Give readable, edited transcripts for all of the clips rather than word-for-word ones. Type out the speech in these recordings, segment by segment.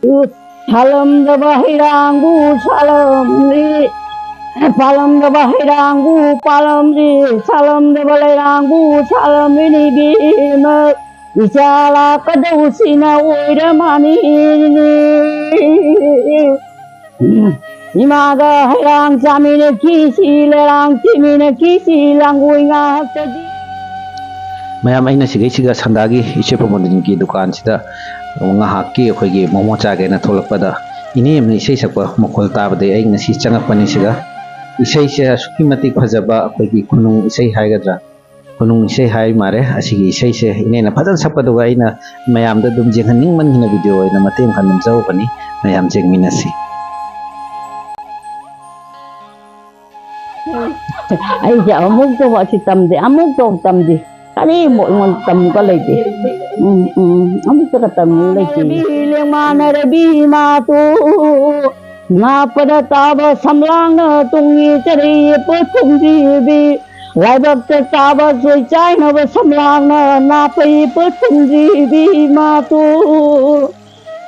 Salam the Bahirangu, Salam the Palam the Bahirangu, Palam the Salam the Balarangu, Salam ini bima Isala kadusina uiramani Imaga hirang samine kisi lerang timine kisi langui ngakadi mayam aina siga sandagi iche pamodin ki dukan sida ngahaki akhoi momo chage na tholakpada ini amni sei sakpa mokhol tabade ai ngasi changapani siga isai se asuki mati phajaba akhoi khunung isai haigadra khunung isai hai mare asigi isai se ine na phadan sakpadu ga ina mayam da dum jenghaning man hina video ina matem khanum jau pani mayam jengminasi ai ja amuk to wa si tamde amuk to tamde kali mo ngon tam ko lai ti amuk to tam lai ti le mana re bi ma tu na pada tab samlang tungi chari pu thung ji bi lai bak tab soi chai na samlang na pai pu thung ji bi ma tu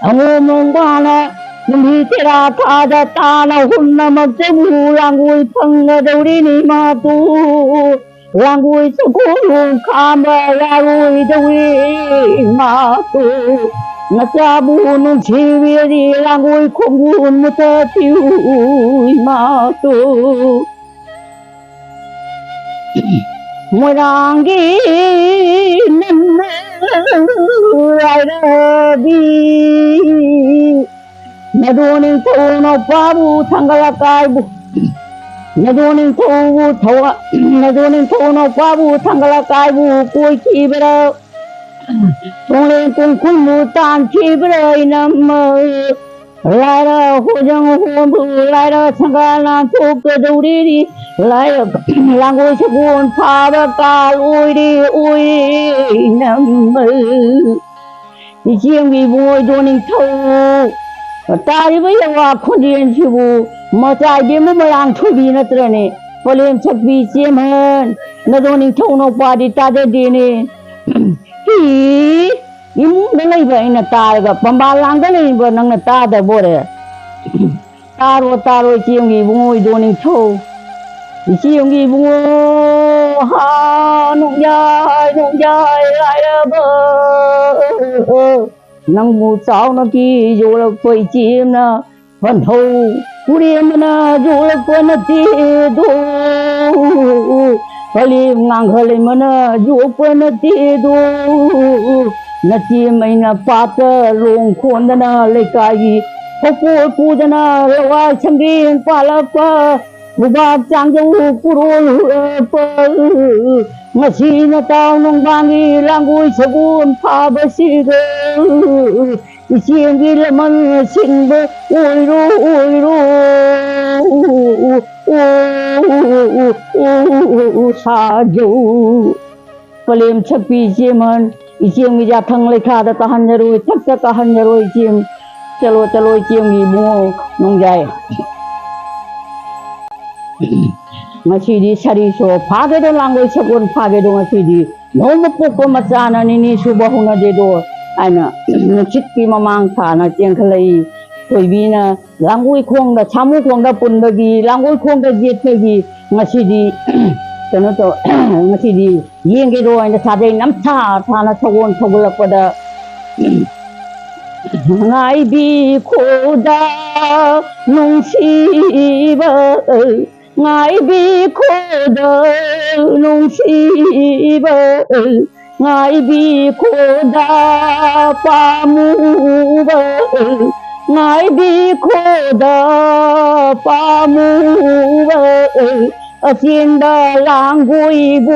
amu mong ba na Nhi tera tha da ta na hun na mak che bu langui phang na dori ni ma tu langui che ko lu kham ba langui dori ma tu na cha bu nu chi vi ri langui khong bu mu ta tiu ma tu mo rang gi nem ra bi Naduning tau no pabu tanggal kaibu Naduning tau no pabu tanggal kaibu kui kibra Tungling tung kulmu tan kibra inam Lara hujang humbu lara sangala tuk duri Lara langu sabun paba kal ui nam Ichiang vi boy doning tau Tari với hoa khôn điên chiu mà trai điên mới lang thui bi na tre ne polen chak bi chem han na do ning thong no pa di ta de di ne hi imu na lai ba ina ta ga pamba lang da nei ba nang na ta da bo re taro chiang gi bu do ning tho chiang gi bu ha nong jai lai da ba nang bu chao na ki yo la koi chim na phan thâu ku riam na yo la ko na ti do pali ngang khale mana yo ko na ti do na chi mai na pat rong khon na le kai ko pu na wa changin pa la pa bu ba chang jo ku ro pa Ngasi na tao nung bangi langui sabun pa ba si ge Isiang gi laman sing ba ui ru sa jo Palem chapi jeman Isiang gi jathang lekha da tahan jaroi chak tahan jaroi chim Chalo isiang gi bungo nung jai Masih sari so pagi do langoi sabun pagi do masih nomo poko macana nini subahuna de do ana chitki mamang tha na cheng khalai koi bina langoi khong da chamu khong da pun da gi langoi khong da jet gi masih tono to masih yeng ge do ina sa de nam tha na sabun sabula pada ngai bi khoda nung si ba Ngài bi khô đơ nung si bơ Ngài bi khô đa pa mu bơ Ngài bi khô đa pa mu bơ Xin đa lang gui bu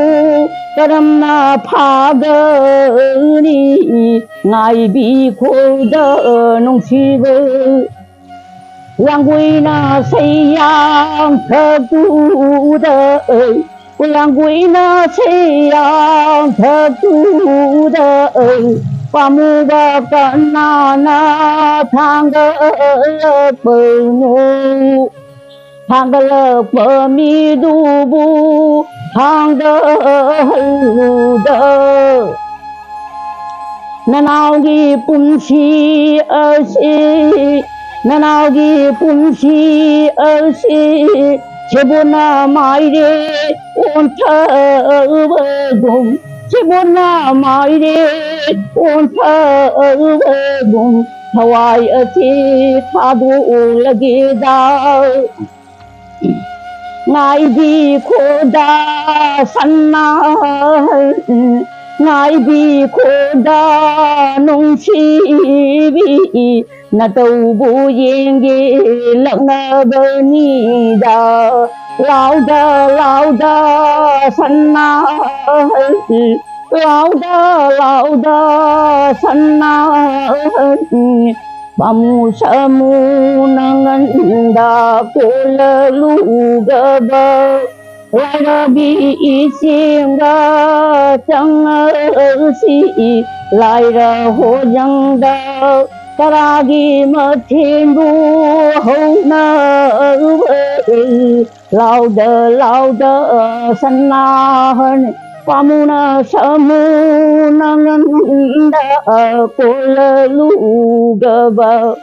Karam na pha gơ ni Ngài bi khô đơ nung si bơ Langui na sayang terkuda Langui na sayang terkuda Pamuba kanana tangga pengu Tangga pemidubu tangga huda ꯅꯅꯥꯎꯒꯤ ꯄꯨꯟꯁꯤ ꯑꯁꯤ ꯅꯅꯥꯎꯒꯤ ꯄꯨꯟꯁꯤ ꯑꯁꯤ ꯁꯦꯕꯣꯠꯅ ꯃꯥꯏꯔꯦ ꯑꯣꯟꯊꯕꯒꯨꯝ ꯁꯦꯕꯣꯠꯅ ꯃꯥꯏꯔꯦ ꯑꯣꯟꯊꯕꯒꯨꯝ ꯊꯋꯥꯏ ꯑꯁꯤ ꯊꯥꯗꯣꯛꯂꯒꯦꯗ ngài khổ đa sanna ngài khổ đa nông chi vi na tàu bu yên ge lặng na bơ ni da lao da sanna lao da sanna Bamu samu nanganda kola lugaba Larabi isinga changasi Laira hojangda Karagi mathindu hona Lauda sannahan Pamuna samu nanganda kola lugaba